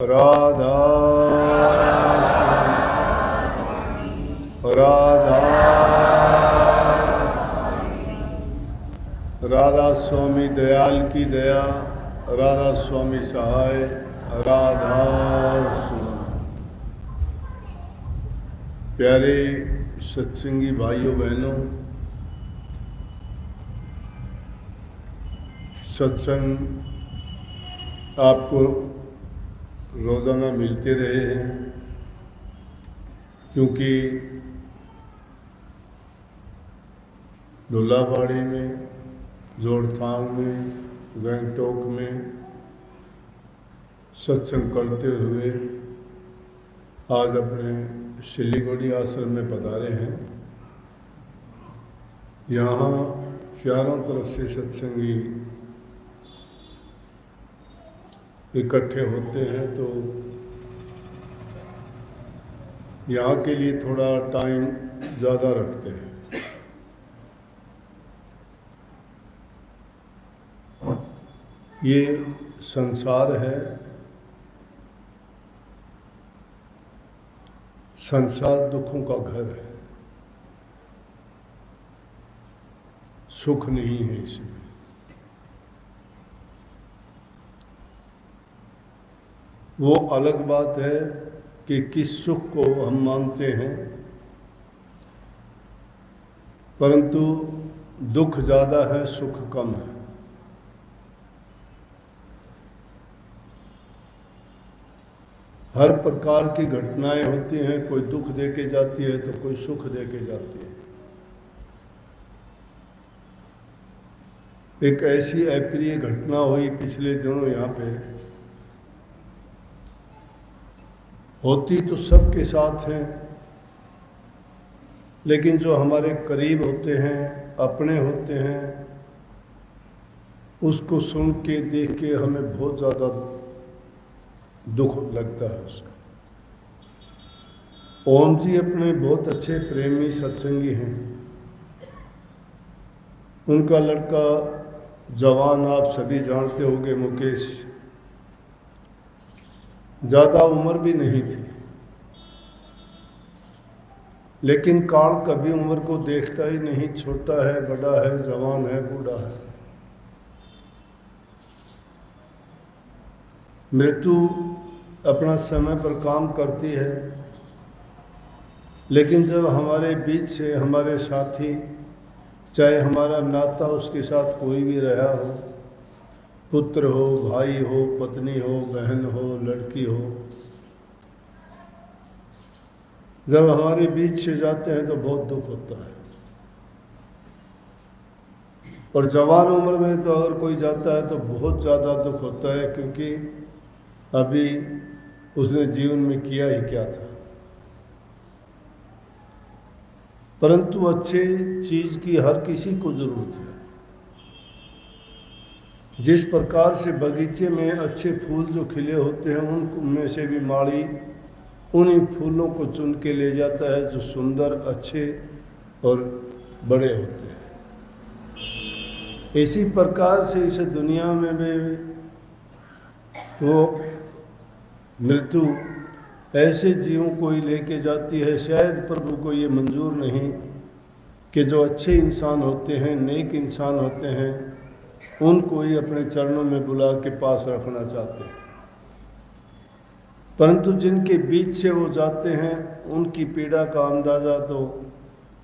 राधा राधा राधा स्वामी दयाल की दया, राधा स्वामी सहाय, राधा स्वामी। प्यारे सत्संगी भाइयों बहनों, सत्संग आपको रोज़ाना मिलते रहे हैं, क्योंकि धुल्लाबाड़ी में, जोड़थांग में, गंगटोक में सत्संग करते हुए आज अपने सिलीगुड़ी आश्रम में पधारे हैं। यहाँ चारों तरफ से सत्संगी इकट्ठे होते हैं, तो यहाँ के लिए थोड़ा टाइम ज़्यादा रखते हैं। ये संसार है, संसार दुखों का घर है, सुख नहीं है इसमें। वो अलग बात है कि किस सुख को हम मानते हैं, परंतु दुख ज़्यादा है, सुख कम है। हर प्रकार की घटनाएं होती हैं, कोई दुख दे के जाती है तो कोई सुख दे के जाती है। एक ऐसी अप्रिय घटना हुई पिछले दिनों यहाँ पे, होती तो सबके साथ हैं, लेकिन जो हमारे करीब होते हैं, अपने होते हैं, उसको सुन के देख के हमें बहुत ज़्यादा दुख लगता है उसका। ओम जी अपने बहुत अच्छे प्रेमी सत्संगी हैं। उनका लड़का जवान आप सभी जानते होंगे, मुकेश, ज़्यादा उम्र भी नहीं थी, लेकिन काल कभी उम्र को देखता ही नहीं, छोटा है, बड़ा है, जवान है, बूढ़ा है। मृत्यु अपना समय पर काम करती है, लेकिन जब हमारे बीच से हमारे साथी, चाहे हमारा नाता उसके साथ कोई भी रहा हो, पुत्र हो, भाई हो, पत्नी हो, बहन हो, लड़की हो, जब हमारे बीच से जाते हैं तो बहुत दुख होता है। और जवान उम्र में तो अगर कोई जाता है तो बहुत ज़्यादा दुख होता है, क्योंकि अभी उसने जीवन में किया ही क्या था। परंतु अच्छे चीज़ की हर किसी को ज़रूरत है। जिस प्रकार से बगीचे में अच्छे फूल जो खिले होते हैं, उनमें से भी माली उन्हीं फूलों को चुन के ले जाता है जो सुंदर, अच्छे और बड़े होते हैं। इसी प्रकार से इस दुनिया में भी वो मृत्यु ऐसे जीवों को ही लेके जाती है। शायद प्रभु को ये मंजूर नहीं कि जो अच्छे इंसान होते हैं, नेक इंसान होते हैं, उनको ही अपने चरणों में बुला के पास रखना चाहते हैं। परंतु जिनके बीच से वो जाते हैं, उनकी पीड़ा का अंदाज़ा तो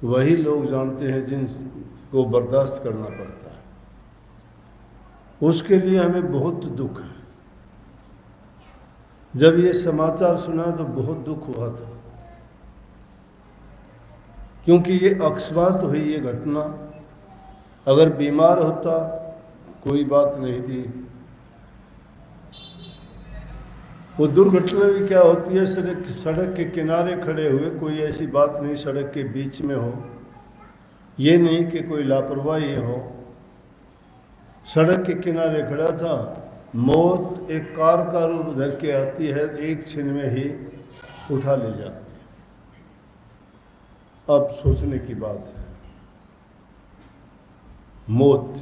वही लोग जानते हैं जिनको बर्दाश्त करना पड़ता है। उसके लिए हमें बहुत दुख है। जब ये समाचार सुना तो बहुत दुख हुआ था, क्योंकि ये अकस्मात हुई ये घटना। अगर बीमार होता कोई बात नहीं थी। वो दुर्घटना भी क्या होती है, सड़क के किनारे खड़े हुए, कोई ऐसी बात नहीं सड़क के बीच में हो, ये नहीं कि कोई लापरवाही हो। सड़क के किनारे खड़ा था, मौत एक कार का रूप धर के आती है, एक क्षण में ही उठा ले जाती है। अब सोचने की बात है, मौत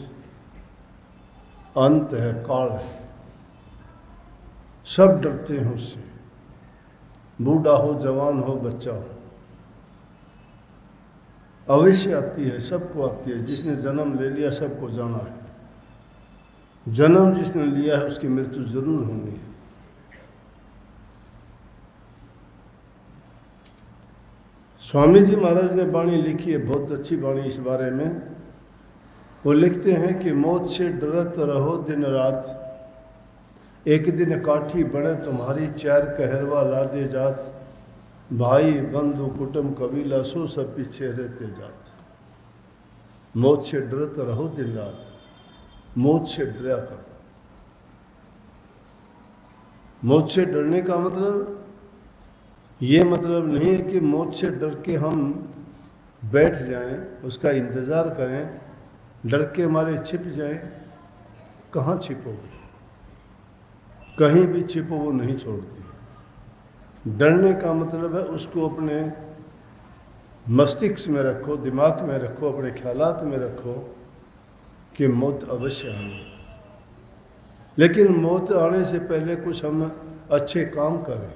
अंत है, काल है। सब डरते हैं उससे, बूढ़ा हो, जवान हो, बच्चा हो। अवश्य आती है, सबको आती है। जिसने जन्म ले लिया सबको जाना है। जन्म जिसने लिया है उसकी मृत्यु जरूर होनी है। स्वामी जी महाराज ने वाणी लिखी है, बहुत अच्छी वाणी इस बारे में। वो लिखते हैं कि मौत से डरत रहो दिन रात, एक दिन काठी बने तुम्हारी, चार कहरवा लादे जात, भाई बंधु कुटुंब कबीला सो सब पीछे रहते जात। मौत से डरत रहो दिन रात, मौत से डरा करो। मौत से डरने का मतलब ये मतलब नहीं है कि मौत से डर के हम बैठ जाएं, उसका इंतज़ार करें, डर के मारे छिप जाएं। कहाँ छिपोगे? कहीं भी छिपो वो नहीं छोड़ती। डरने का मतलब है उसको अपने मस्तिष्क में रखो, दिमाग में रखो, अपने ख्यालात में रखो कि मौत अवश्य आनी है। लेकिन मौत आने से पहले कुछ हम अच्छे काम करें।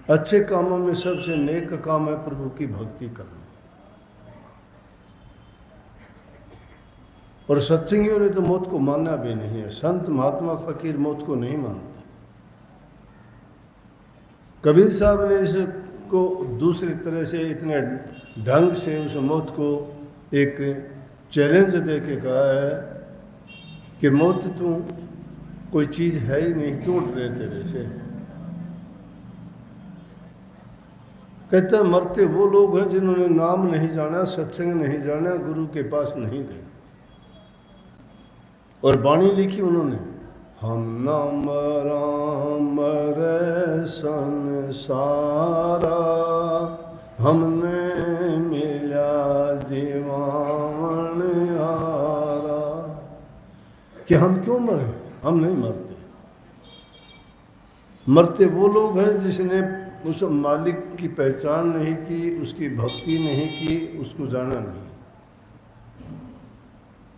अच्छे कामों में सबसे नेक काम है प्रभु की भक्ति करना। और सत्संगियों ने तो मौत को माना भी नहीं है। संत महात्मा फकीर मौत को नहीं मानते। कबीर साहब ने इसको दूसरी तरह से इतने ढंग से उस मौत को एक चैलेंज दे के कहा है कि मौत तू कोई चीज़ है ही नहीं, क्यों डरे तेरे से। कहता है मरते वो लोग हैं जिन्होंने नाम नहीं जाना, सत्संग नहीं जाना, गुरु के पास नहीं गए। और वाणी लिखी उन्होंने, हम न मरे संसारा, हमने मिला जीवन हारा। कि हम क्यों मरे? हम नहीं मरते। मरते वो लोग हैं जिसने उस मालिक की पहचान नहीं की, उसकी भक्ति नहीं की, उसको जाना नहीं।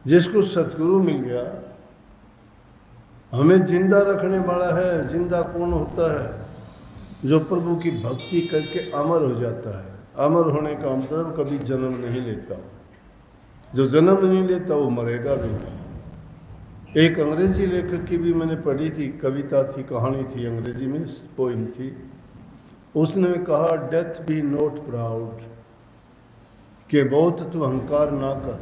जिसको सतगुरु मिल गया, हमें जिंदा रखने वाला है। जिंदा कौन होता है? जो प्रभु की भक्ति करके अमर हो जाता है। अमर होने का मतलब कभी जन्म नहीं लेता। जो जन्म नहीं लेता वो मरेगा भी नहीं। एक अंग्रेजी लेखक की भी मैंने पढ़ी थी, कविता थी, कहानी थी, अंग्रेजी में पोइम थी। उसने कहा, डेथ बी नॉट प्राउड, कि मौत तू अहंकार ना कर।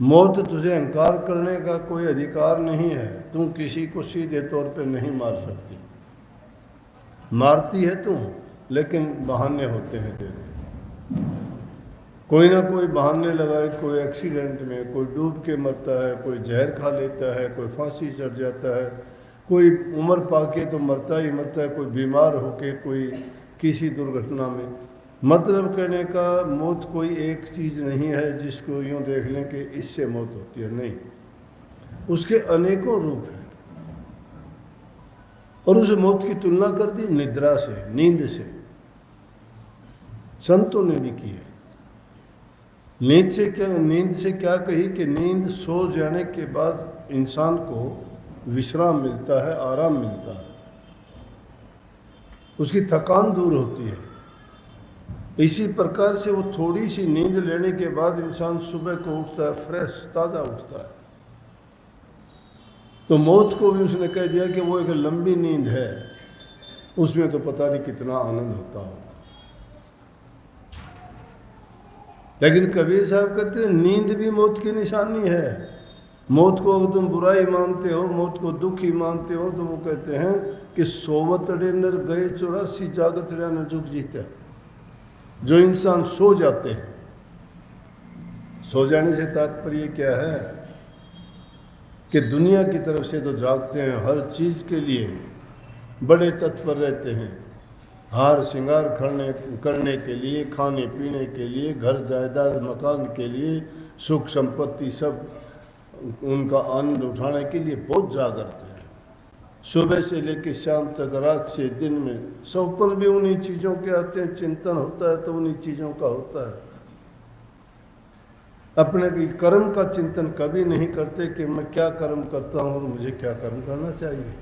मौत तुझे अहंकार करने का कोई अधिकार नहीं है। तू किसी को सीधे तौर पे नहीं मार सकती। मारती है तू, लेकिन बहाने होते हैं तेरे। कोई ना कोई बहाने लगाए, कोई एक्सीडेंट में, कोई डूब के मरता है, कोई जहर खा लेता है, कोई फांसी चढ़ जाता है, कोई उम्र पाके तो मरता ही मरता है, कोई बीमार होके, कोई किसी दुर्घटना में। मतलब कहने का मौत कोई एक चीज़ नहीं है जिसको यूँ देख लें कि इससे मौत होती है। नहीं, उसके अनेकों रूप हैं। और उस मौत की तुलना कर दी निद्रा से, नींद से। संतों ने भी की है। नींद से क्या कही कि नींद सो जाने के बाद इंसान को विश्राम मिलता है, आराम मिलता है, उसकी थकान दूर होती है। इसी प्रकार से वो थोड़ी सी नींद लेने के बाद इंसान सुबह को उठता है, फ्रेश, ताज़ा उठता है। तो मौत को भी उसने कह दिया कि वो एक लंबी नींद है, उसमें तो पता नहीं कितना आनंद होता हो। लेकिन कबीर साहब कहते हैं नींद भी मौत की निशानी है। मौत को अगर तुम बुराई मानते हो, मौत को दुख ही मानते हो, तो वो कहते हैं कि सोवतड़े नर गए 84 जागत न जुग जीते। जो इंसान सो जाते हैं, सो जाने से तात्पर्य क्या है कि दुनिया की तरफ से तो जागते हैं, हर चीज़ के लिए बड़े तत्पर रहते हैं, हार श्रृंगार करने के लिए, खाने पीने के लिए, घर जायदाद मकान के लिए, सुख संपत्ति सब उनका आनंद उठाने के लिए बहुत जागरते हैं। सुबह से लेकर शाम तक, रात से दिन में, सपन भी उन्हीं चीज़ों के आते हैं। चिंतन होता है तो उन्हीं चीज़ों का होता है। अपने कर्म का चिंतन कभी नहीं करते कि मैं क्या कर्म करता हूँ और मुझे क्या कर्म करना चाहिए।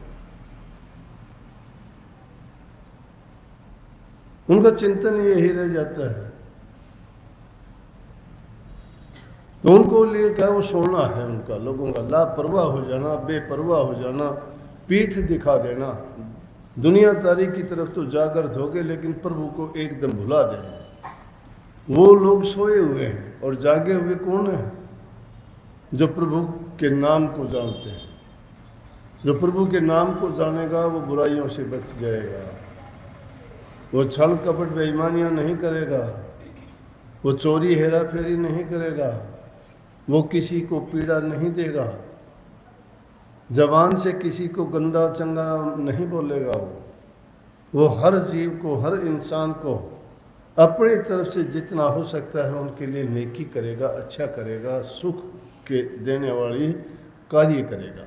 उनका चिंतन यही रह जाता है। तो उनको लिए क्या, वो सोना है उनका, लोगों का लापरवाह हो जाना, बेपरवाह हो जाना, पीठ दिखा देना, दुनियादारी की तरफ तो जागृत हो गए लेकिन प्रभु को एकदम भुला देना। वो लोग सोए हुए हैं और जागे हुए कौन है? जो प्रभु के नाम को जानते हैं। जो प्रभु के नाम को जानेगा वो बुराइयों से बच जाएगा, वो छल कपट बेईमानियां नहीं करेगा, वो चोरी हेरा फेरी नहीं करेगा, वो किसी को पीड़ा नहीं देगा, जबान से किसी को गंदा चंगा नहीं बोलेगा। वो हर जीव को, हर इंसान को अपनी तरफ से जितना हो सकता है उनके लिए नेकी करेगा, अच्छा करेगा, सुख के देने वाली कार्य करेगा।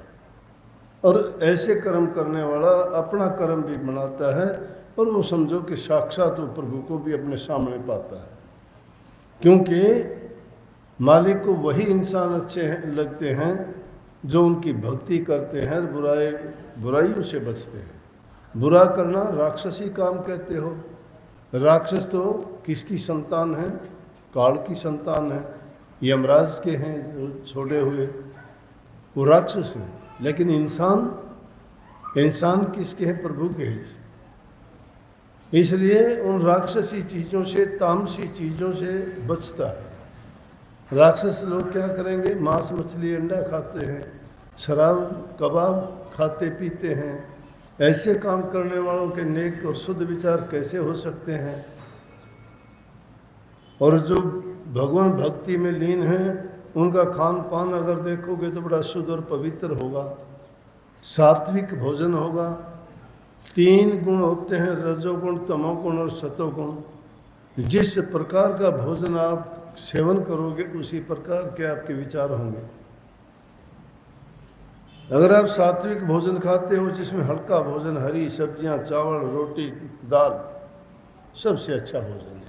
और ऐसे कर्म करने वाला अपना कर्म भी बनाता है और वो समझो कि साक्षात वो प्रभु को भी अपने सामने पाता है, क्योंकि मालिक को वही इंसान अच्छे लगते हैं जो उनकी भक्ति करते हैं, बुराइयों से बचते हैं। बुरा करना राक्षसी काम कहते हो। राक्षस तो किसकी संतान है? काल की संतान है, यमराज के हैं जो छोड़े हुए, वो राक्षस है। लेकिन इंसान किसके हैं? प्रभु के हैं। इसलिए उन राक्षसी चीज़ों से, तामसी चीज़ों से बचता है। राक्षस लोग क्या करेंगे? मांस मछली अंडा खाते हैं, शराब कबाब खाते पीते हैं। ऐसे काम करने वालों के नेक और शुद्ध विचार कैसे हो सकते हैं? और जो भगवान भक्ति में लीन हैं उनका खान पान अगर देखोगे तो बड़ा शुद्ध और पवित्र होगा, सात्विक भोजन होगा। 3 गुण होते हैं, रजोगुण, तमोगुण और सतोगुण। जिस प्रकार का भोजन आप सेवन करोगे उसी प्रकार के आपके विचार होंगे। अगर आप सात्विक भोजन खाते हो जिसमें हल्का भोजन, हरी सब्जियां, चावल, रोटी, दाल, सबसे अच्छा भोजन है।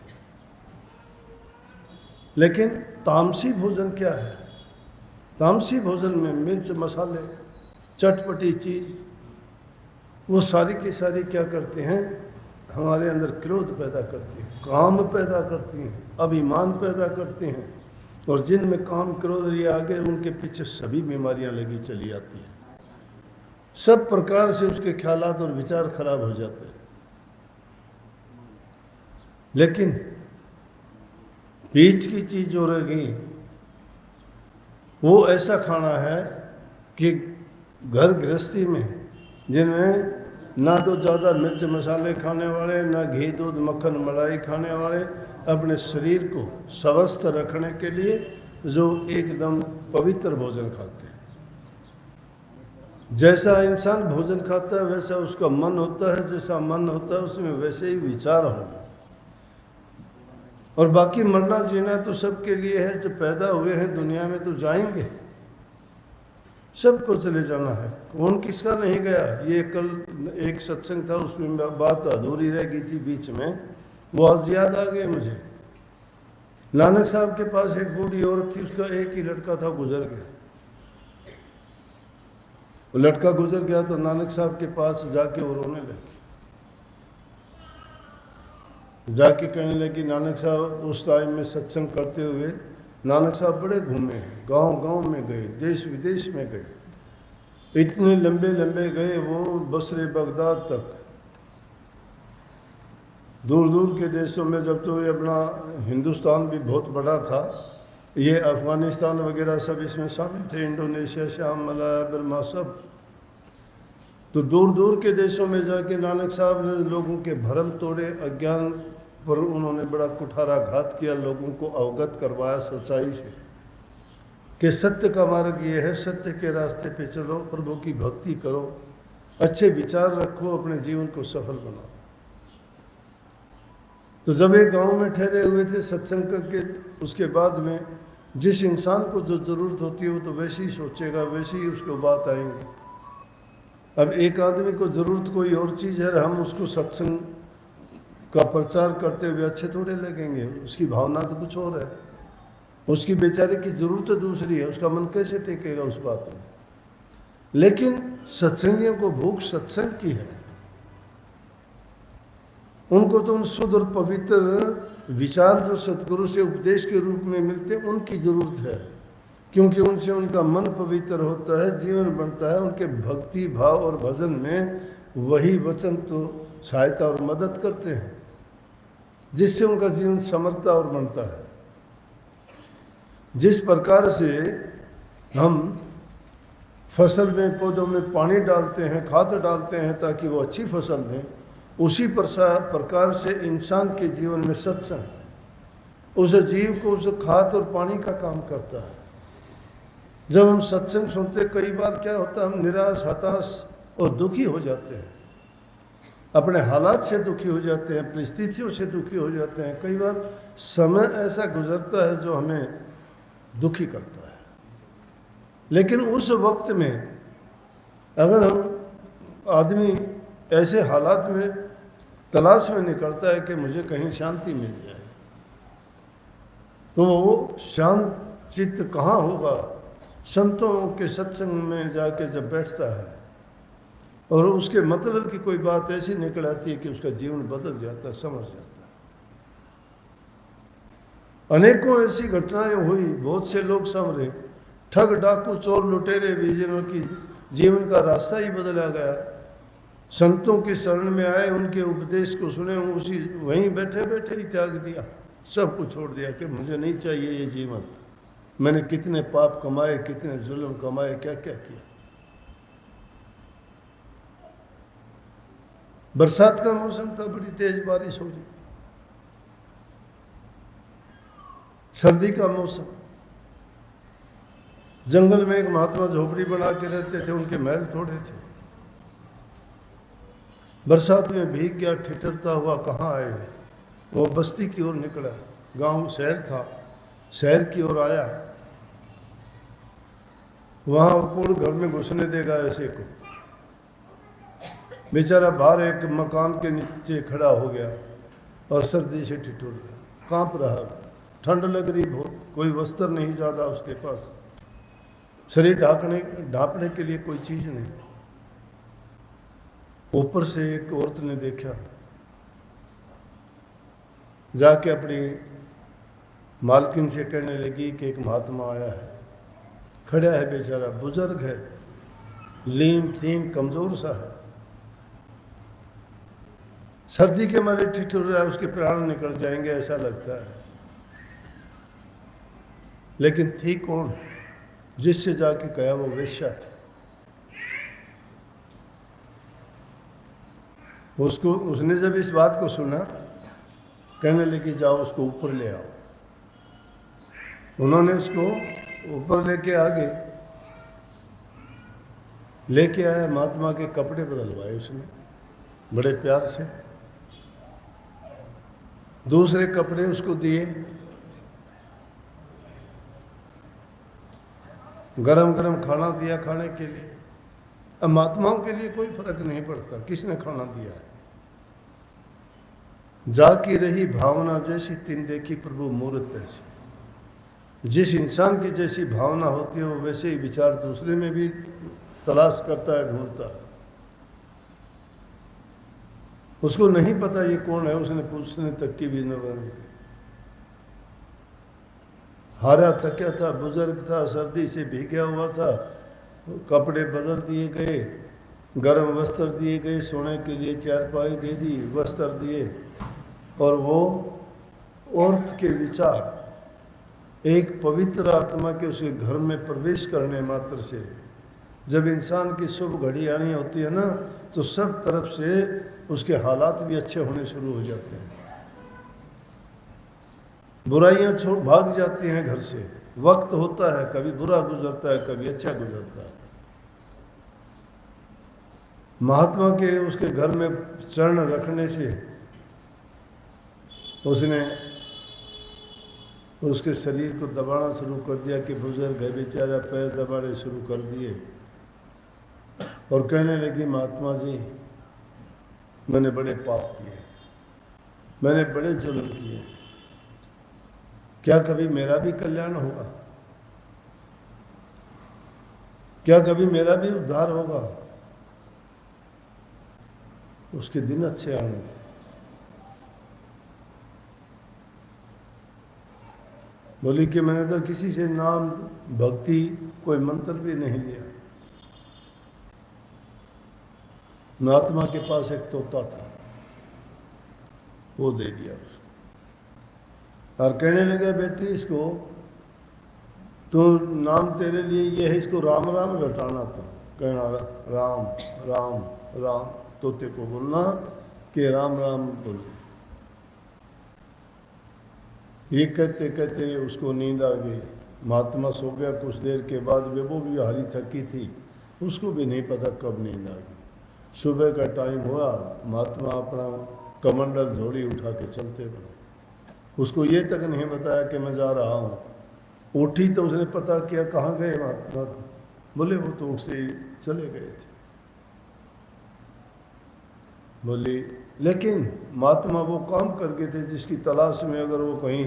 लेकिन तामसी भोजन क्या है? तामसी भोजन में मिर्च मसाले, चटपटी चीज़, वो सारी की सारी क्या करते हैं? हमारे अंदर क्रोध पैदा करती हैं, काम पैदा करती हैं, अभिमान पैदा करते हैं। और जिनमें काम क्रोध ये आगे उनके पीछे सभी बीमारियां लगी चली आती हैं। सब प्रकार से उसके ख्यालात और विचार खराब हो जाते हैं। लेकिन बीच की चीज जो रह गई वो ऐसा खाना है कि घर गृहस्थी में जिनमें ना तो ज़्यादा मिर्च मसाले खाने वाले, ना घी दूध मक्खन मलाई खाने वाले, अपने शरीर को स्वस्थ रखने के लिए जो एकदम पवित्र भोजन खाते हैं। जैसा इंसान भोजन खाता है वैसा उसका मन होता है, जैसा मन होता है उसमें वैसे ही विचार होंगे। और बाकी मरना जीना तो सबके लिए है। जो पैदा हुए हैं दुनिया में तो जाएंगे, सबको चले जाना है। कौन किसका नहीं गया? ये कल एक सत्संग था उसमें बात अधूरी रह गई थी बीच में, वो आज याद आ गए मुझे। नानक साहब के पास एक बूढ़ी औरत थी, उसका एक ही लड़का था, गुजर गया। वो लड़का गुजर गया तो नानक साहब के पास जाके वो रोने लगी। जाके कहने लगी, नानक साहब उस टाइम में सत्संग करते हुए नानक साहब बड़े घूमे, गांव-गांव में गए, देश विदेश में गए, इतने लंबे लंबे गए वो बसरे बगदाद तक, दूर दूर के देशों में। जब तो ये अपना हिंदुस्तान भी बहुत बड़ा था, ये अफ़गानिस्तान वगैरह सब इसमें शामिल थे, इंडोनेशिया, शाम, मलाया, बर्मा सब। तो दूर दूर के देशों में जाके नानक साहब ने लोगों के भरम तोड़े, अज्ञान पर उन्होंने बड़ा कुठाराघात किया, लोगों को अवगत करवाया सच्चाई से कि सत्य का मार्ग ये है, सत्य के रास्ते पे चलो, प्रभु की भक्ति करो, अच्छे विचार रखो, अपने जीवन को सफल बनाओ। तो जब एक गांव में ठहरे हुए थे सत्संग करके, उसके बाद में जिस इंसान को जो ज़रूरत होती है वो तो वैसे ही सोचेगा, वैसे ही उसको बात आएंगे। अब एक आदमी को ज़रूरत कोई और चीज़ है, हम उसको सत्संग का प्रचार करते हुए अच्छे थोड़े लगेंगे, उसकी भावना तो कुछ और है। उसकी बेचारे की ज़रूरत दूसरी है, उसका मन कैसे टेकेगा उस बात में। लेकिन सत्संगियों को भूख सत्संग की है, उनको तो उन शुद्ध और पवित्र विचार जो सतगुरु से उपदेश के रूप में मिलते हैं उनकी ज़रूरत है, क्योंकि उनसे उनका मन पवित्र होता है, जीवन बनता है। उनके भक्ति भाव और भजन में वही वचन तो सहायता और मदद करते हैं, जिससे उनका जीवन समर्था और बनता है। जिस प्रकार से हम फसल में पौधों में पानी डालते हैं, खाद डालते हैं ताकि वो अच्छी फसल दें, उसी प्रकार से इंसान के जीवन में सत्संग उस जीव को उस खाद और पानी का काम करता है। जब हम सत्संग सुनते, कई बार क्या होता है, हम निराश, हताश और दुखी हो जाते हैं, अपने हालात से दुखी हो जाते हैं, परिस्थितियों से दुखी हो जाते हैं। कई बार समय ऐसा गुजरता है जो हमें दुखी करता है। लेकिन उस वक्त में अगर हम आदमी ऐसे हालात में तलाश में निकलता है कि मुझे कहीं शांति मिल जाए, तो वो शांत चित्त कहाँ होगा? संतों के सत्संग में जाके जब बैठता है और उसके मतलब की कोई बात ऐसी निकल आती है कि उसका जीवन बदल जाता है, समझ जाता है। अनेकों ऐसी घटनाएं हुई, बहुत से लोग समझे, ठग डाकू चोर लुटेरे भी, जिनकी जीवन का रास्ता ही बदला गया। संतों की शरण में आए, उनके उपदेश को सुने, उसी वहीं बैठे बैठे ही त्याग दिया, सब कुछ छोड़ दिया कि मुझे नहीं चाहिए ये जीवन। मैंने कितने पाप कमाए, कितने जुल्म कमाए, क्या क्या किया। बरसात का मौसम था, बड़ी तेज बारिश हो रही, सर्दी का मौसम। जंगल में एक महात्मा झोपड़ी बना के रहते थे, उनके महल थोड़े थे। बरसात में भीग गया, ठिठुरता हुआ कहाँ आए, वो बस्ती की ओर निकला। गांव शहर था, शहर की ओर आया। वहां कौन घर में घुसने देगा ऐसे को? बेचारा बाहर एक मकान के नीचे खड़ा हो गया और सर्दी से ठिठुर गया, कांप रहा, ठंड लग रही बहुत, कोई वस्त्र नहीं ज़्यादा उसके पास, शरीर ढांपने के लिए कोई चीज़ नहीं। ऊपर से एक औरत ने देखा, जाके अपनी मालकिन से कहने लगी कि एक महात्मा आया है, खड़ा है, बेचारा बुजुर्ग है, लीन थीन कमजोर सा है, सर्दी के मारे ठिठुर रहा है, उसके प्राण निकल जाएंगे ऐसा लगता है। लेकिन थी कौन? जिससे जाके कहा वो वेश्या थी। उसने जब इस बात को सुना, कहने लगी जाओ उसको ऊपर ले आओ। उन्होंने उसको ऊपर लेके आ गए, लेके आया, महात्मा के कपड़े बदलवाए उसने बड़े प्यार से, दूसरे कपड़े उसको दिए, गरम गरम खाना दिया खाने के लिए। अब महात्माओं के लिए कोई फर्क नहीं पड़ता किसने खाना दिया है। जाकी रही भावना जैसी तिन देखी प्रभु मूर्त ऐसी। जिस इंसान की जैसी भावना होती है वो वैसे ही विचार दूसरे में भी तलाश करता है, ढूंढता है। उसको नहीं पता ये कौन है, उसने पूछने तक की भी न बनी। हारा थका था, बुजुर्ग था, सर्दी से भीगा हुआ था, कपड़े बदल दिए गए, गर्म वस्त्र दिए गए, सोने के लिए चारपाई दे दी, वस्त्र दिए, और वो औरत के विचार एक पवित्र आत्मा के उसके घर में प्रवेश करने मात्र से, जब इंसान की शुभ घड़ी आनी होती है ना, तो सब तरफ से उसके हालात भी अच्छे होने शुरू हो जाते हैं, बुराइयां छोड़ भाग जाती हैं घर से। वक्त होता है, कभी बुरा गुजरता है, कभी अच्छा गुजरता है। महात्मा के उसके घर में चरण रखने से उसने उसके शरीर को दबाना शुरू कर दिया कि बुजुर्ग है बेचारा, पैर दबाने शुरू कर दिए और कहने लगी, महात्मा जी मैंने बड़े पाप किए, मैंने बड़े जुल्म किए, क्या कभी मेरा भी कल्याण होगा? क्या कभी मेरा भी उद्धार होगा? उसके दिन अच्छे आएंगे। बोली कि मैंने तो किसी से नाम भक्ति कोई मंत्र भी नहीं लिया। महात्मा के पास एक तोता था, वो दे दिया उसको और कहने लगे बेटी इसको तो नाम तेरे लिए ये है, इसको राम राम रटाना था। कहना राम राम राम, तोते को बोलना कि राम राम बोल। ये कहते कहते उसको नींद आ गई। महात्मा सो गया। कुछ देर के बाद वो भी हारी थकी थी, उसको भी नहीं पता कब नींद आ गई। सुबह का टाइम हुआ, महात्मा अपना कमंडल झोली उठा के चलते बने। उसको ये तक नहीं बताया कि मैं जा रहा हूँ। उठी तो उसने पता किया कहाँ गए महात्मा, बोले वो तो उससे चले गए थे। बोली लेकिन महात्मा वो काम कर गए थे जिसकी तलाश में अगर वो कहीं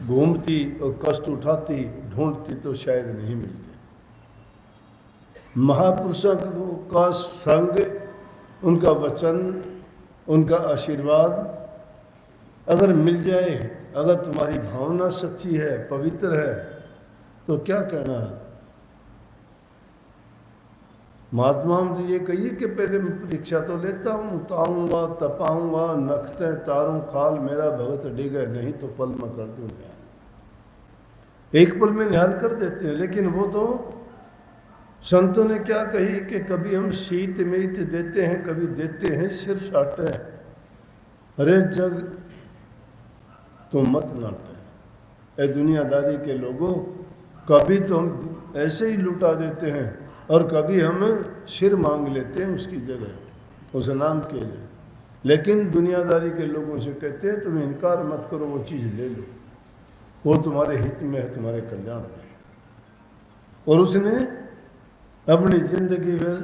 घूमती और कष्ट उठाती ढूंढती तो शायद नहीं मिलते। महापुरुषों का संग, उनका वचन, उनका आशीर्वाद अगर मिल जाए, अगर तुम्हारी भावना सच्ची है, पवित्र है, तो क्या कहना है। महात्मा हम तो ये कहिए कि पहले मैं परीक्षा तो लेता हूँ, ताऊंगा तपाऊंगा नखते तारूं खाल मेरा भगत डिगे, नहीं तो पल में कर दूँ निहाल। एक पल में निहाल कर देते हैं। लेकिन वो तो संतों ने क्या कही कि कभी हम शीत मीत देते हैं, कभी देते हैं सिर साटे। अरे जग तो मत नाटे। ए दुनियादारी के लोगों, कभी तो हम ऐसे ही लुटा देते हैं और कभी हम सिर मांग लेते हैं उसकी जगह, उस नाम के लिए। लेकिन दुनियादारी के लोगों से कहते हैं तुम इनकार मत करो, वो चीज़ ले लो, वो तुम्हारे हित में है, तुम्हारे कल्याण में है। और उसने अपनी जिंदगी भर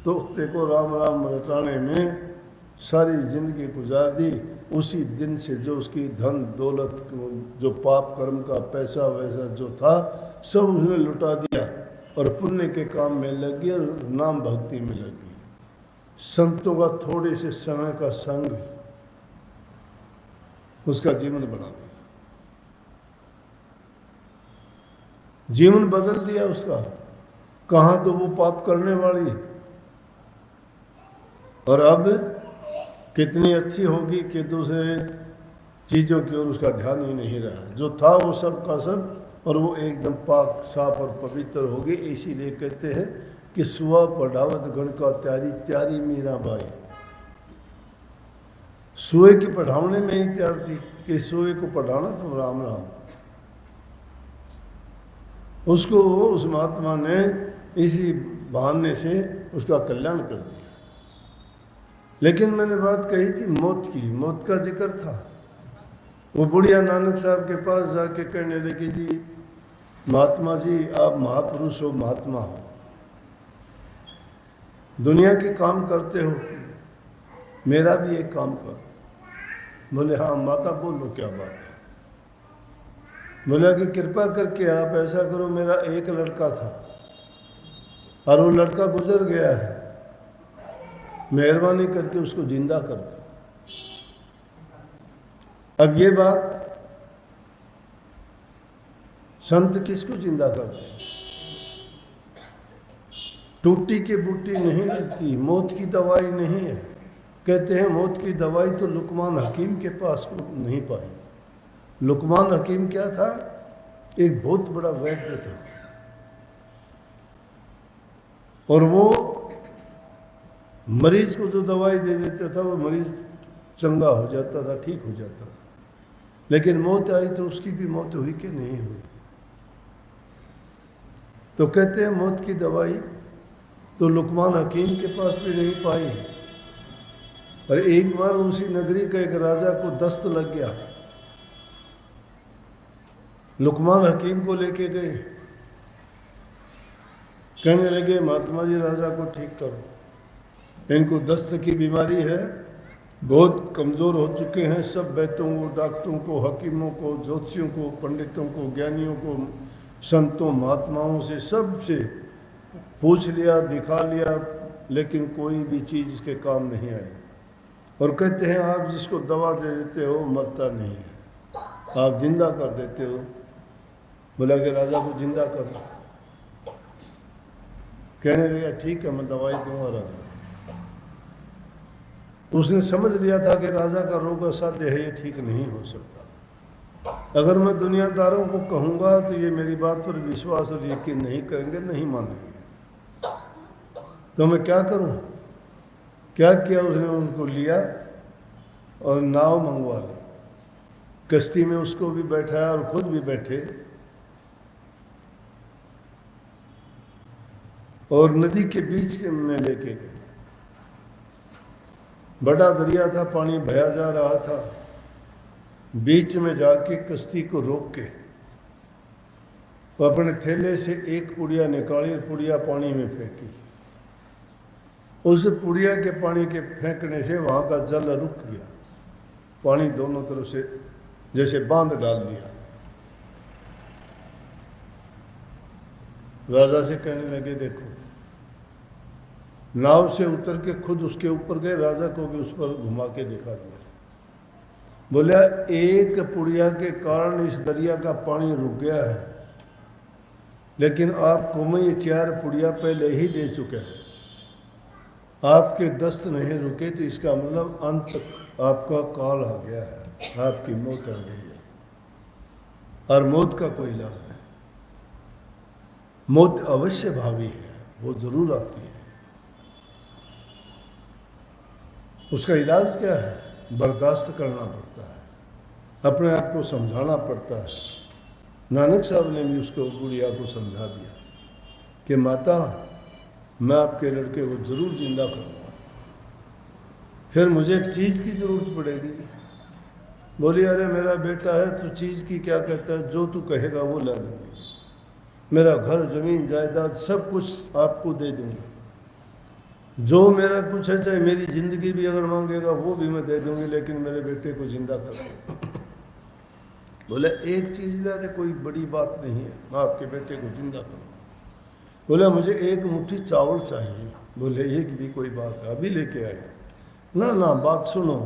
तोते को राम राम रटाने में सारी जिंदगी गुजार दी। उसी दिन से जो उसकी धन दौलत, जो पाप कर्म का पैसा वैसा जो था, सब उसने लुटा दिया और पुण्य के काम में लग गई और नाम भक्ति में लग गई। संतों का थोड़े से समय का संग उसका जीवन बना दिया, जीवन बदल दिया उसका। कहाँ तो वो पाप करने वाली, और अब कितनी अच्छी होगी कि दूसरे चीज़ों की ओर उसका ध्यान ही नहीं रहा। जो था वो सब का सब, और वो एकदम पाक साफ और पवित्र हो गई। इसीलिए कहते हैं कि सुआ पढ़ावत गण का त्यारी, त्यारी मीरा बाई। सुए की पढ़ावने में ही तैयार थी कि सुए को पढ़ाना तुम राम राम। उसको उस महात्मा ने इसी बहाने से उसका कल्याण कर दिया। लेकिन मैंने बात कही थी मौत की, मौत का जिक्र था। वो बुढ़िया नानक साहब के पास जाके कहने लगी जी महात्मा जी आप महापुरुष हो, महात्मा हो, दुनिया के काम करते हो, मेरा भी एक काम करो। बोले हाँ माता बोलो क्या बात है। बोला कि कृपा करके आप ऐसा करो, मेरा एक लड़का था और वो लड़का गुजर गया है, मेहरबानी करके उसको जिंदा कर दो। अब ये बात संत किसको जिंदा करते हैं? टूटी की बूटी नहीं लगती, मौत की दवाई नहीं है। कहते हैं मौत की दवाई तो लुकमान हकीम के पास को नहीं पाई। लुकमान हकीम क्या था? एक बहुत बड़ा वैद्य था, और वो मरीज को जो दवाई दे देता था वो मरीज चंगा हो जाता था, ठीक हो जाता था। लेकिन मौत आई तो उसकी भी मौत हुई कि नहीं हुई। तो कहते हैं मौत की दवाई तो लुकमान हकीम के पास भी नहीं पाई। पर एक बार उसी नगरी का एक राजा को दस्त लग गया, लुकमान हकीम को लेके गए, कहने लगे महात्मा जी राजा को ठीक करो, इनको दस्त की बीमारी है, बहुत कमज़ोर हो चुके हैं। सब वैद्यों को, डॉक्टरों को, हकीमों को, ज्योतिषियों को, पंडितों को, ज्ञानियों को, संतों महात्माओं से, सब से पूछ लिया, दिखा लिया, लेकिन कोई भी चीज़ इसके काम नहीं आई। और कहते हैं आप जिसको दवा दे देते हो मरता नहीं है, आप जिंदा कर देते हो। बोला कि राजा को जिंदा कर। कहने लगा ठीक है मैं दवाई दूंगा राजा। उसने समझ लिया था कि राजा का रोग असाध्य है, ये ठीक नहीं हो सकता। अगर मैं दुनियादारों को कहूँगा तो ये मेरी बात पर विश्वास और यकीन नहीं करेंगे, नहीं मानेंगे। तो मैं क्या करूँ? क्या किया उसने? उनको लिया और नाव मंगवा ली, कश्ती में उसको भी बैठाया और खुद भी बैठे, और नदी के बीच में लेके गए। बड़ा दरिया था, पानी बहा जा रहा था। बीच में जाके कश्ती को रोक के वो अपने थैले से एक पुड़िया निकाली और पुड़िया पानी में फेंकी। उस पुड़िया के पानी के फेंकने से वहाँ का जल रुक गया, पानी दोनों तरफ से जैसे बांध डाल दिया। राजा से कहने लगे देखो, नाव से उतर के खुद उसके ऊपर गए, राजा को भी उस पर घुमा के दिखा दिया। बोला एक पुड़िया के कारण इस दरिया का पानी रुक गया है, लेकिन आपको मैं ये 4 पुड़िया पहले ही दे चुके हैं। आपके दस्त नहीं रुके तो इसका मतलब अंत आपका काल आ गया है, आपकी मौत आ गई है। और मौत का कोई इलाज नहीं। मौत अवश्य भावी है, वो जरूर आती है। उसका इलाज क्या है? बर्दाश्त करना पड़ता है, अपने आप को समझाना पड़ता है। नानक साहब ने भी उसको, गुड़िया को समझा दिया कि माता मैं आपके लड़के को जरूर जिंदा करूँगा, फिर मुझे एक चीज़ की ज़रूरत पड़ेगी। बोली अरे मेरा बेटा है, तू चीज़ की क्या कहता है? जो तू कहेगा वो ला दूँगी, मेरा घर जमीन जायदाद सब कुछ आपको दे दूँगी, जो मेरा कुछ है, चाहे मेरी ज़िंदगी भी अगर मांगेगा वो भी मैं दे दूँगी, लेकिन मेरे बेटे को जिंदा कर दो। बोले एक चीज़ ला दे, कोई बड़ी बात नहीं है, मैं आपके बेटे को जिंदा करूँगा। बोला मुझे एक मुट्ठी चावल चाहिए। बोले एक भी कोई बात है, अभी लेके आए। ना ना बात सुनो,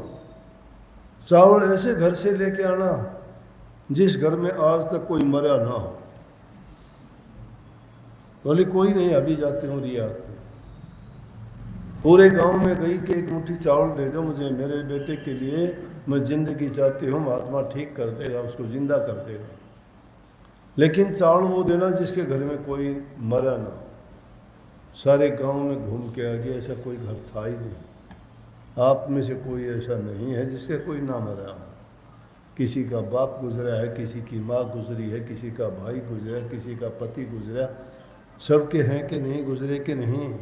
चावल ऐसे घर से लेके आना जिस घर में आज तक कोई मरा ना हो। बोले कोई नहीं, अभी जाते हूँ रियाद पे। पूरे गांव में गई कि एक मुट्ठी चावल दे दो मुझे, मेरे बेटे के लिए, मैं ज़िंदगी चाहती हूँ, महात्मा ठीक कर देगा, उसको ज़िंदा कर देगा। लेकिन चावल वो देना जिसके घर में कोई मरा ना। सारे गांव में घूम के आ गया, ऐसा कोई घर था ही नहीं। आप में से कोई ऐसा नहीं है जिसके कोई ना मरा हो। किसी का बाप गुजरा है, किसी की माँ गुजरी है, किसी का भाई गुजरा, किसी का पति गुजरा। सबके हैं कि नहीं गुजरे कि नहीं?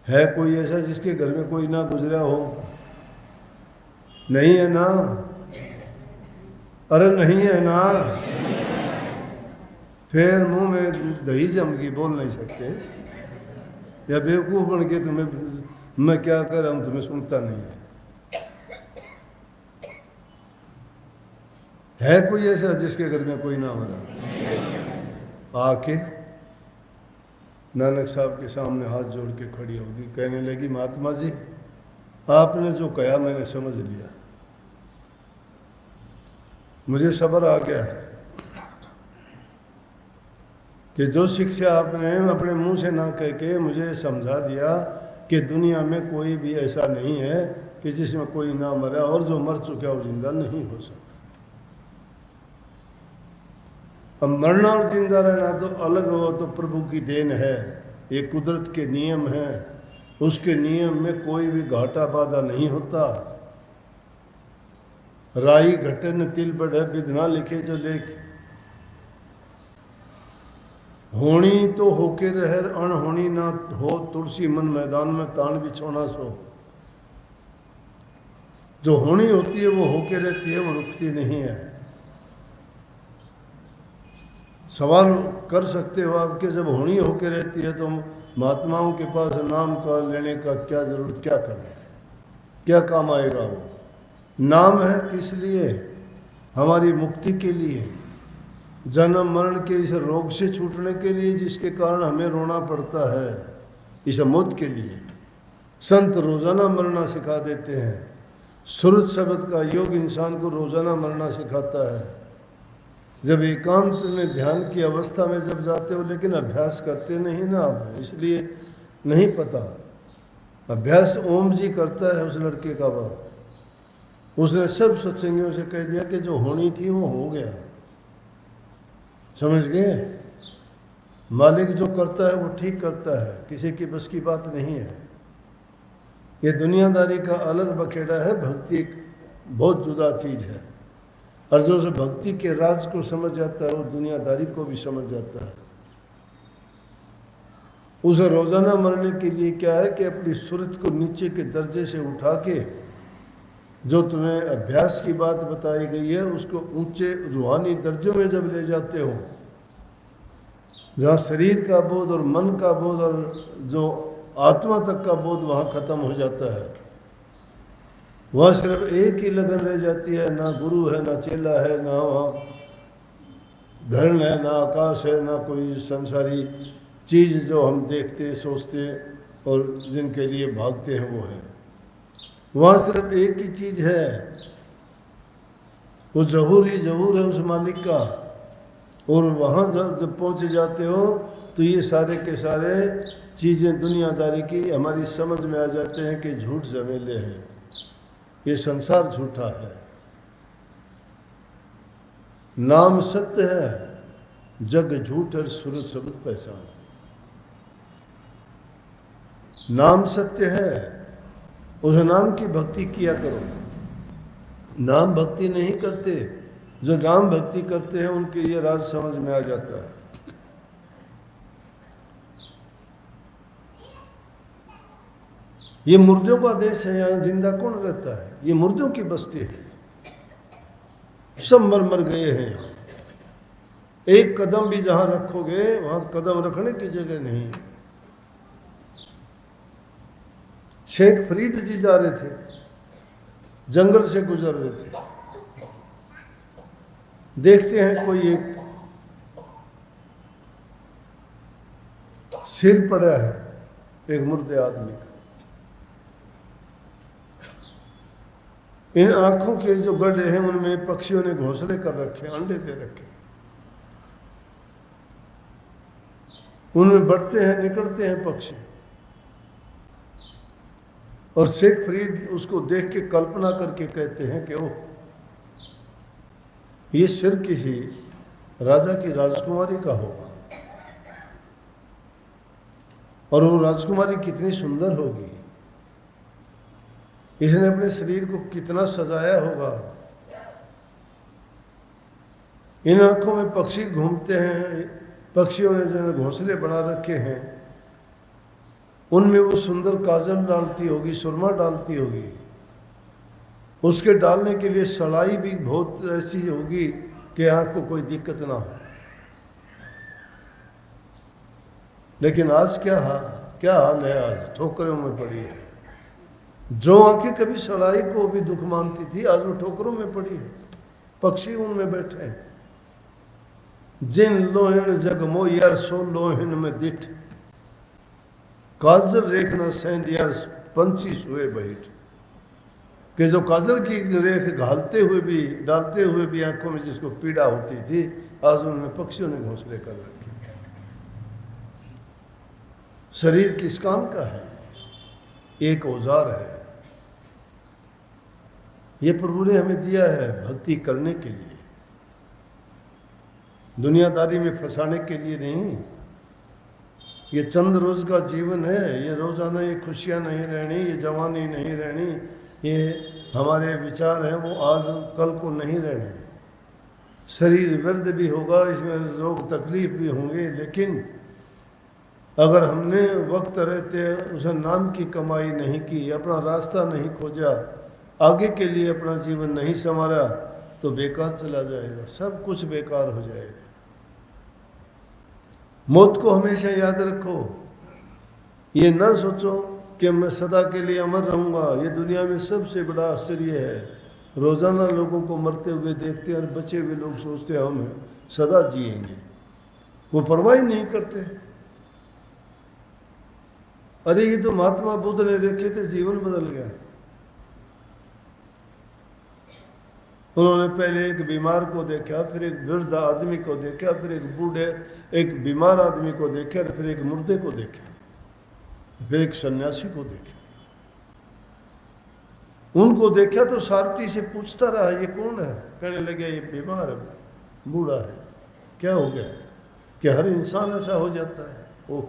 है कोई ऐसा जिसके घर में कोई ना गुजरा हो? नहीं है ना? अरे नहीं है ना? फिर मुंह में दही जम की बोल नहीं सकते, या बेवकूफ़ बन के तुम्हें मैं क्या कर रहा हूँ तुम्हें सुनता नहीं है कोई ऐसा जिसके घर में कोई ना मरा? आके नानक साहब के सामने हाथ जोड़ के खड़ी होगी, कहने लगी महात्मा जी आपने जो कहा मैंने समझ लिया, मुझे सब्र आ गया है कि जो शिक्षा आपने अपने मुंह से ना कह के मुझे समझा दिया कि दुनिया में कोई भी ऐसा नहीं है कि जिसमें कोई ना मरा, और जो मर चुका वो जिंदा नहीं हो सकता। अब मरना और जिंदा रहना तो अलग हो, तो प्रभु की देन है, ये कुदरत के नियम हैं। उसके नियम में कोई भी घाटा बाधा नहीं होता। राई घटे न तिल बढ़े, विधना लिखे जो लेख। होनी तो होके रहे, अनहोनी ना हो, तुलसी मन मैदान में तान बिछोना सो। जो होनी होती है वो होके रहती है, वो रुकती नहीं है। सवाल कर सकते हो आपके, जब होनी होके रहती है तो महात्माओं के पास नाम का लेने का क्या जरूरत, क्या करें? क्या काम आएगा वो? नाम है किस लिए? हमारी मुक्ति के लिए, जन्म मरण के इस रोग से छूटने के लिए जिसके कारण हमें रोना पड़ता है, इस मौत के लिए। संत रोजाना मरना सिखा देते हैं। सुरत शब्द का योग इंसान को रोजाना मरना सिखाता है। जब एकांत में ध्यान की अवस्था में जब जाते हो, लेकिन अभ्यास करते नहीं ना आप, इसलिए नहीं पता। अभ्यास ओम जी करता है उस लड़के का बाप। उसने सब सत्संगियों से कह दिया कि जो होनी थी वो हो गया। समझ गए? मालिक जो करता है वो ठीक करता है, किसी की बस की बात नहीं है। ये दुनियादारी का अलग बखेड़ा है, भक्ति एक बहुत जुदा चीज़ है। और जो भक्ति के राज को समझ जाता है वो दुनियादारी को भी समझ जाता है। उसे रोजाना मरने के लिए क्या है कि अपनी सूरत को नीचे के दर्जे से उठा के, जो तुम्हें अभ्यास की बात बताई गई है, उसको ऊंचे रूहानी दर्जों में जब ले जाते हो, जहाँ शरीर का बोध और मन का बोध और जो आत्मा तक का बोध वहाँ खत्म हो जाता है। वहाँ सिर्फ एक ही लगन रह जाती है, ना गुरु है, ना चेला है, ना वहाँ धर्म है, ना आकाश है, ना कोई संसारी चीज़ जो हम देखते सोचते और जिनके लिए भागते हैं वो है। वहाँ सिर्फ एक ही चीज़ है, वो ज़हूर ही ज़हूर है उस मालिक का। और वहाँ जब पहुँचे जाते हो तो ये सारे के सारे चीज़ें दुनियादारी की हमारी समझ में आ जाते हैं कि झूठ झमेले हैं, ये संसार झूठा है। नाम सत्य है, जग झूठ है, सूरत शब्द पहचान। नाम सत्य है, उस नाम की भक्ति किया करो। नाम भक्ति नहीं करते, जो नाम भक्ति करते हैं उनके ये राज समझ में आ जाता है। ये मुर्दों का देश है, यहाँ जिंदा कौन रहता है? ये मुर्दों की बस्ती है, सब मर मर गए हैं यहाँ। एक कदम भी जहाँ रखोगे वहाँ कदम रखने की जगह नहीं है। शेख फरीद जी जा रहे थे, जंगल से गुजर रहे थे, देखते हैं कोई एक सिर पड़ा है एक मुर्दे आदमी का। इन आंखों के जो गड्ढे हैं उनमें पक्षियों ने घोंसले कर रखे, अंडे दे रखे, उनमें बढ़ते हैं निकलते हैं पक्षी। और शेख फरीद उसको देख के कल्पना करके कहते हैं कि ओह, ये सिर किसी राजा की राजकुमारी का होगा, और वो राजकुमारी कितनी सुंदर होगी, इसने अपने शरीर को कितना सजाया होगा। इन आंखों में पक्षी घूमते हैं, पक्षियों ने जो घोंसले बना रखे हैं, उनमें वो सुंदर काजल डालती होगी, सुरमा डालती होगी। उसके डालने के लिए सलाई भी बहुत ऐसी होगी कि आँख को कोई दिक्कत ना हो। लेकिन आज क्या हाल है? आज ठोकरों में पड़ी है। जो आंखें कभी सलाई को भी दुख मानती थी, आज वो ठोकरों में पड़ी है। पक्षी उनमें बैठे हैं। जिन लोहिन जग मोयर सो लोहिन में दिठ, काजल रेखना सेंधिया पंछी सोए बैठ। कि जो काजल की रेख घालते हुए भी डालते हुए भी आंखों में जिसको पीड़ा होती थी, आज उनमें पक्षियों ने घोंसले कर रखे। शरीर किस काम का है? एक औजार है। ये प्रभु ने हमें दिया है भक्ति करने के लिए, दुनियादारी में फंसाने के लिए नहीं। ये चंद रोज का जीवन है, ये रोजाना ये खुशियां नहीं रहनी, ये जवानी नहीं रहनी, ये हमारे विचार हैं वो आज कल को नहीं रहने। शरीर व्यर्थ भी होगा, इसमें रोग तकलीफ भी होंगे, लेकिन अगर हमने वक्त रहते उस नाम की कमाई नहीं की, अपना रास्ता नहीं खोजा, आगे के लिए अपना जीवन नहीं संवारा, तो बेकार चला जाएगा, सब कुछ बेकार हो जाएगा। मौत को हमेशा याद रखो। ये ना सोचो कि मैं सदा के लिए अमर रहूंगा। ये दुनिया में सबसे बड़ा आश्चर्य है। रोजाना लोगों को मरते हुए देखते हैं और बचे हुए लोग सोचते हैं हम सदा जिएंगे, वो परवाह ही नहीं करते। अरे ये तो महात्मा बुद्ध ने देखे थे, जीवन बदल गया। उन्होंने पहले एक बीमार को देखा, फिर एक वृद्ध आदमी को देखा, फिर एक बूढ़े एक बीमार आदमी को देखा, फिर एक मुर्दे को देखा, फिर एक सन्यासी को देखा। उनको देखा तो सारथी से पूछता रहा ये कौन है? कहने लगे ये बीमार है, बूढ़ा है। क्या हो गया? कि हर इंसान ऐसा हो जाता है। ओह,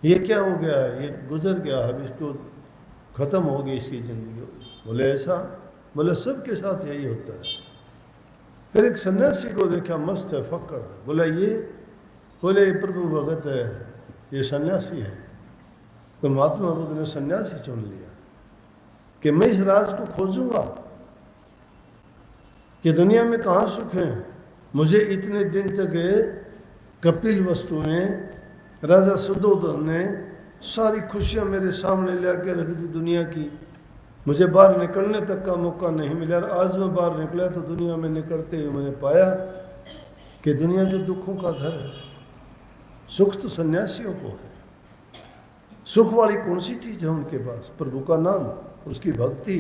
ये क्या हो गया? ये गुजर गया, अब इसको खत्म हो गई इसकी जिंदगी। बोले ऐसा? बोले सबके साथ यही होता है। फिर एक सन्यासी को देखा, मस्त है, फक्कड़। बोला ये? बोले ये प्रभु भगत है, ये सन्यासी है। तो महात्मा बुद्ध ने सन्यासी चुन लिया कि मैं इस राज को खोजूंगा कि दुनिया में कहाँ सुख है। मुझे इतने दिन तक कपिल वस्तु ने, राजा सुद्धोधन ने सारी खुशियाँ मेरे सामने ले आके रख दी दुनिया की। मुझे बाहर निकलने तक का मौका नहीं मिला। और आज मैं बाहर निकला तो दुनिया में निकलते हुए मैंने पाया कि दुनिया तो दुखों का घर है। सुख तो सन्यासियों को है। सुख वाली कौन सी चीज़ है उनके पास? प्रभु का नाम, उसकी भक्ति,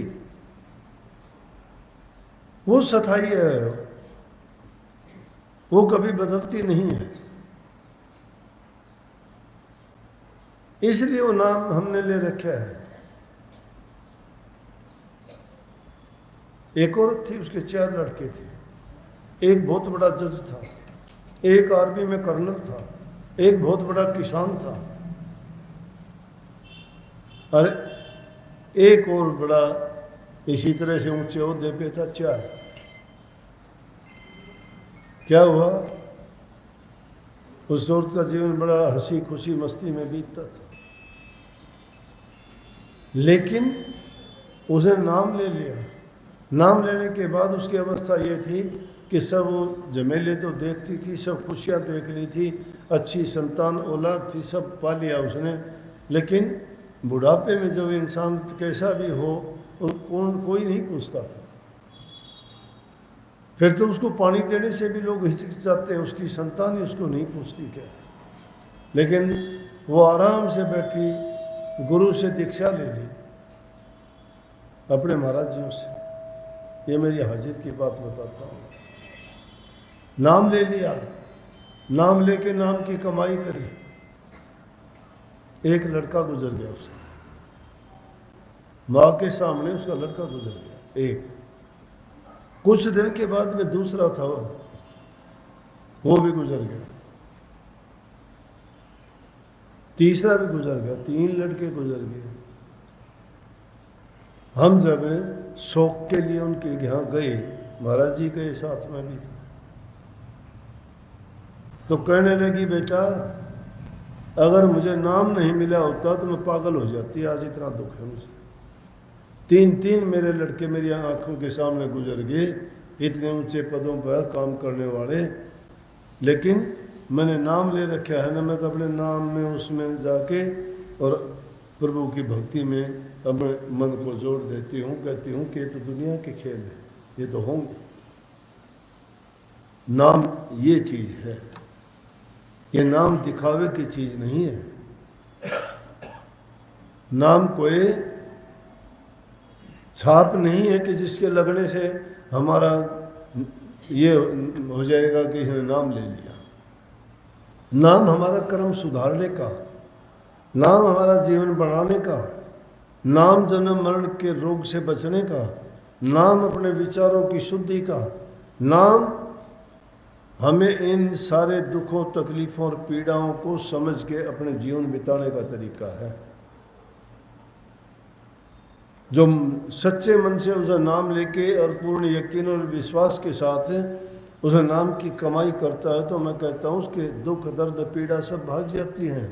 वो सथाई है, वो कभी बदलती नहीं है। इसलिए वो नाम हमने ले रखा है। एक औरत थी, उसके 4 लड़के थे। एक बहुत बड़ा जज था, एक आर्मी में कर्नल था, एक बहुत बड़ा किसान था, और एक और बड़ा इसी तरह से ऊंचे ओहदे पे था। 4। क्या हुआ? उस औरत का जीवन बड़ा हंसी खुशी मस्ती में बीतता था, लेकिन उसने नाम ले लिया। नाम लेने के बाद उसकी अवस्था ये थी कि सब वो जमेले तो देखती थी, सब खुशियाँ देख ली थी, अच्छी संतान औलाद थी, सब पा लिया उसने। लेकिन बुढ़ापे में जब इंसान कैसा भी हो, कोई नहीं पूछता। फिर तो उसको पानी देने से भी लोग हिचकिचाते हैं, उसकी संतान ही उसको नहीं पूछती क्या। लेकिन वो आराम से बैठी, गुरु से दीक्षा ले ली अपने महाराज जियों से। ये मेरी हाजिर की बात बताता हूँ। नाम ले लिया, नाम लेके नाम की कमाई करी। एक लड़का गुजर गया उसे, माँ के सामने उसका लड़का गुजर गया। एक कुछ दिन के बाद में दूसरा था, वो भी गुजर गया। तीसरा भी गुजर गया। 3 लड़के गुजर गए। हम जब शौक के लिए उनके यहाँ गए, महाराज जी के साथ में भी था, तो कहने लगी बेटा अगर मुझे नाम नहीं मिला होता तो मैं पागल हो जाती, आज इतना दुख है मुझे। 3 मेरे लड़के मेरी आंखों के सामने गुजर गए, इतने ऊंचे पदों पर काम करने वाले, लेकिन मैंने नाम ले रखा है ना, मैं तो अपने नाम में उसमें जाके और प्रभु की भक्ति में अपने मन को जोड़ देती हूँ, कहती हूँ कि ये तो दुनिया के खेल है, ये तो होंगे। नाम ये चीज़ है, ये नाम दिखावे की चीज़ नहीं है। नाम कोई छाप नहीं है कि जिसके लगने से हमारा ये हो जाएगा कि इसने नाम ले लिया। नाम हमारा कर्म सुधारने का, नाम हमारा जीवन बढ़ाने का, नाम जन्म मरण के रोग से बचने का, नाम अपने विचारों की शुद्धि का, नाम हमें इन सारे दुखों तकलीफ़ों और पीड़ाओं को समझ के अपने जीवन बिताने का तरीका है। जो सच्चे मन से उसे नाम लेके और पूर्ण यकीन और विश्वास के साथ उसे नाम की कमाई करता है, तो मैं कहता हूँ उसके दुख दर्द पीड़ा सब भाग जाती हैं,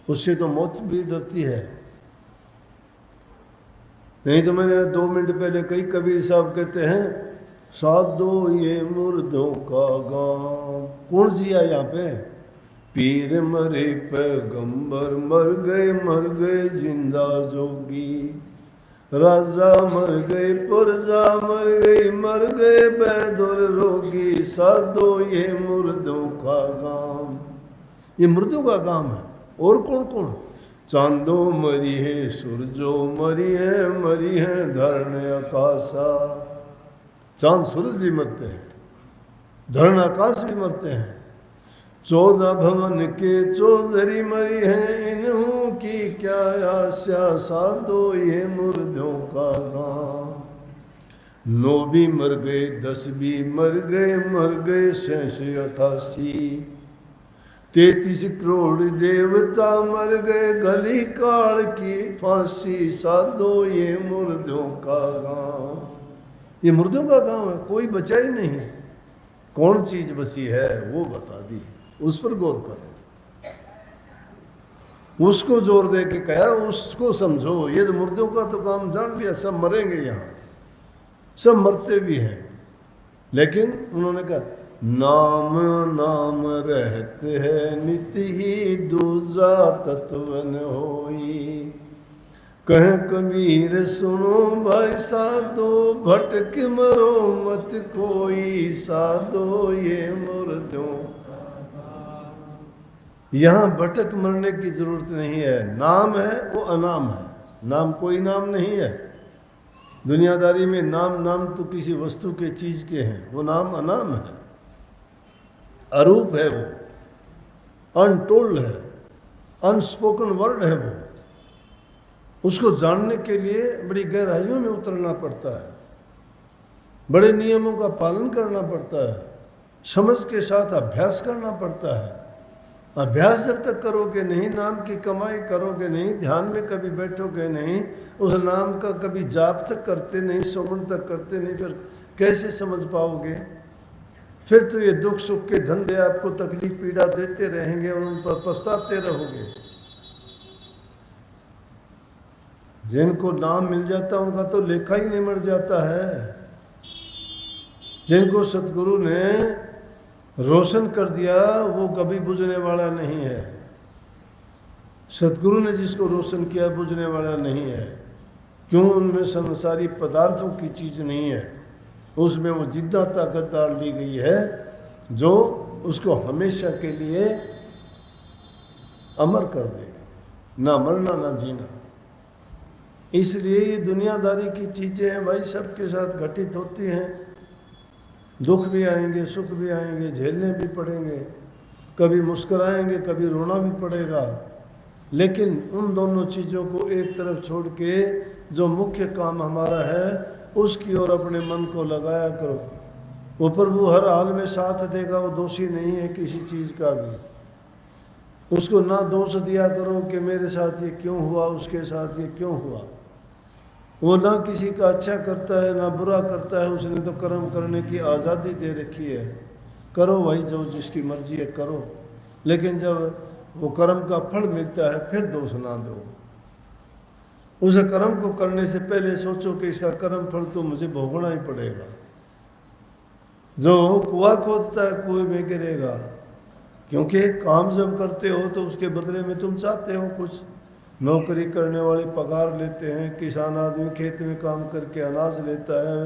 उससे तो मौत भी डरती है। नहीं तो मैंने 2 मिनट पहले कई कबीर साहब कहते हैं, साधो ये मुर्दों का गाँव। कौन जिया यहाँ पे? पीर मरे पैगंबर मर गए जिंदा जोगी। राजा मर गए प्रजा मर गए वैद और रोगी। साधो ये मुर्दों का गांव, ये मुर्दों का गांव है। और कौन कौन? चांदो मरी है, सूरजो मरी है धरण आकाशा। चांद सूरज भी मरते हैं, धरण आकाश भी मरते हैं। 14 भवन के चौधरी मरी हैं, इन्हों की क्या आशा। साधो ये मुर्दों का गांव। 9 भी मर गए 10 भी मर गए 688। 33 करोड़ देवता मर गए, गली काल की फांसी। साधो ये मुर्दों का गांव, ये मुर्दों का गांव है, कोई बचा ही नहीं। कौन चीज बची है वो बता दी, उस पर गौर करो, उसको जोर दे के कहा, उसको समझो। ये तो मुर्दों का तो काम जान लिया, सब मरेंगे, यहाँ सब मरते भी हैं। लेकिन उन्होंने कहा नाम नाम रहते हैं नित्य ही, दूजा तत्वन होई। कह कबीर सुनो भाई साधो, भटक मरो मत कोई। साधो ये मुर्दों, यहाँ भटक मरने की जरूरत नहीं है। नाम है वो अनाम है, नाम कोई नाम नहीं है। दुनियादारी में नाम तो किसी वस्तु के चीज के हैं, वो नाम अनाम है, अरूप है, वो अनटोल्ड है, अनस्पोकन वर्ड है। वो उसको जानने के लिए बड़ी गहराइयों में उतरना पड़ता है, बड़े नियमों का पालन करना पड़ता है, समझ के साथ अभ्यास करना पड़ता है। अभ्यास जब तक करोगे नहीं, नाम की कमाई करोगे नहीं, ध्यान में कभी बैठोगे नहीं, उस नाम का कभी जाप तक करते नहीं, सुमन तक करते नहीं, फिर कैसे समझ पाओगे? फिर तो ये दुख सुख के धंधे आपको तकलीफ पीड़ा देते रहेंगे और उन पर पछताते रहोगे। जिनको नाम मिल जाता उनका तो लेखा ही नहीं मर जाता है। जिनको सतगुरु ने रोशन कर दिया वो कभी बुझने वाला नहीं है। सतगुरु ने जिसको रोशन किया बुझने वाला नहीं है। क्यों? उनमें संसारी पदार्थों की चीज़ नहीं है, उसमें वो जिद्दा ताकत डाल दी गई है जो उसको हमेशा के लिए अमर कर देगी, ना मरना ना जीना। इसलिए ये दुनियादारी की चीज़ें हैं भाई, सबके साथ घटित होती हैं। दुख भी आएंगे, सुख भी आएंगे, झेलने भी पड़ेंगे, कभी मुस्कुराएंगे, कभी रोना भी पड़ेगा। लेकिन उन दोनों चीज़ों को एक तरफ छोड़ के जो मुख्य काम हमारा है उसकी ओर अपने मन को लगाया करो। वो प्रभु हर हाल में साथ देगा, वो दोषी नहीं है किसी चीज़ का भी। उसको ना दोष दिया करो कि मेरे साथ ये क्यों हुआ, उसके साथ ये क्यों हुआ। वो ना किसी का अच्छा करता है ना बुरा करता है, उसने तो कर्म करने की आज़ादी दे रखी है। करो भाई, जो जिसकी मर्जी है करो, लेकिन जब वो कर्म का फल मिलता है फिर दोष ना दो। उस कर्म को करने से पहले सोचो कि इसका कर्म फल तो मुझे भोगना ही पड़ेगा। जो कुआं खोदता है कुएं में गिरेगा, क्योंकि काम जब करते हो तो उसके बदले में तुम चाहते हो कुछ। नौकरी करने वाले पगार लेते हैं, किसान आदमी खेत में काम करके अनाज लेता है,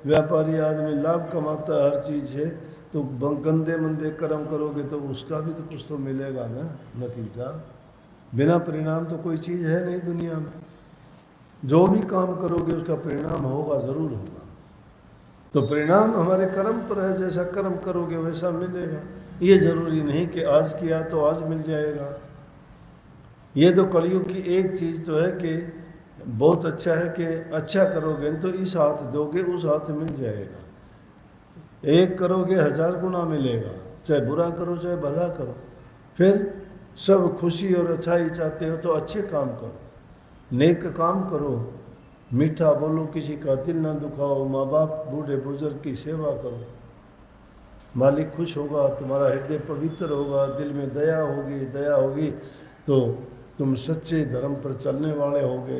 व्यापारी आदमी लाभ कमाता है, हर चीज़ है। तो गंदे मंदे कर्म करोगे तो उसका भी तो कुछ तो मिलेगा ना नतीजा। बिना परिणाम तो कोई चीज़ है नहीं दुनिया में। जो भी काम करोगे उसका परिणाम होगा, ज़रूर होगा। तो परिणाम हमारे कर्म पर है, जैसा कर्म करोगे वैसा मिलेगा। ये ज़रूरी नहीं कि आज किया तो आज मिल जाएगा। ये तो कलयुग की एक चीज़ तो है कि बहुत अच्छा है कि अच्छा करोगे तो इस हाथ दोगे उस हाथ मिल जाएगा। एक करोगे 1000 गुना मिलेगा, चाहे बुरा करो चाहे भला करो। फिर सब खुशी और अच्छाई चाहते हो तो अच्छे काम करो, नेक काम करो, मीठा बोलो, किसी का दिल ना दुखाओ, माँ बाप बूढ़े बुजुर्ग की सेवा करो। मालिक खुश होगा, तुम्हारा हृदय पवित्र होगा, दिल में दया होगी तो तुम सच्चे धर्म पर चलने वाले होगे।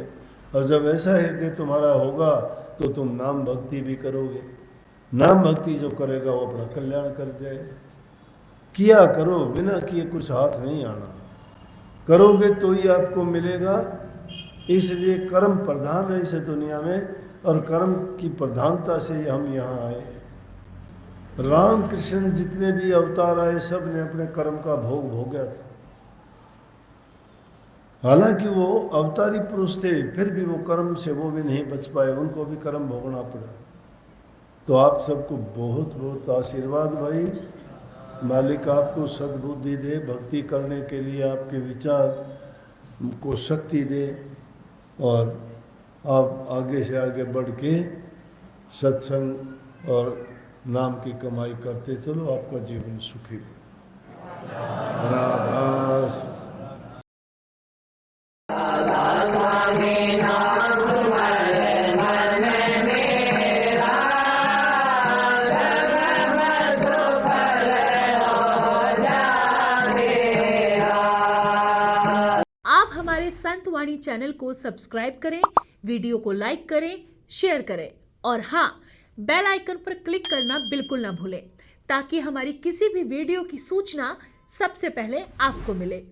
और जब ऐसा हृदय तुम्हारा होगा तो तुम नाम भक्ति भी करोगे। नाम भक्ति जो करेगा वो अपना कल्याण कर जाए। किया करो, बिना किए कुछ हाथ नहीं आना, करोगे तो ही आपको मिलेगा। इसलिए कर्म प्रधान है इस दुनिया में, और कर्म की प्रधानता से ही हम यहाँ आए। राम कृष्ण जितने भी अवतार आए सब ने अपने कर्म का भोग भोगा था। हालांकि वो अवतारी पुरुष थे, फिर भी वो कर्म से वो भी नहीं बच पाए, उनको भी कर्म भोगना पड़ा। तो आप सबको बहुत बहुत आशीर्वाद भाई। मालिक आपको सद्बुद्धि दे, भक्ति करने के लिए आपके विचार को शक्ति दे, और आप आगे से आगे बढ़ के सत्संग और नाम की कमाई करते चलो, आपका जीवन सुखी हो। राधा। आप हमारे संत वाणी चैनल को सब्सक्राइब करें, वीडियो को लाइक करें, शेयर करें और हाँ, बेल आइकन पर क्लिक करना बिल्कुल ना भूलें, ताकि हमारी किसी भी वीडियो की सूचना सबसे पहले आपको मिले।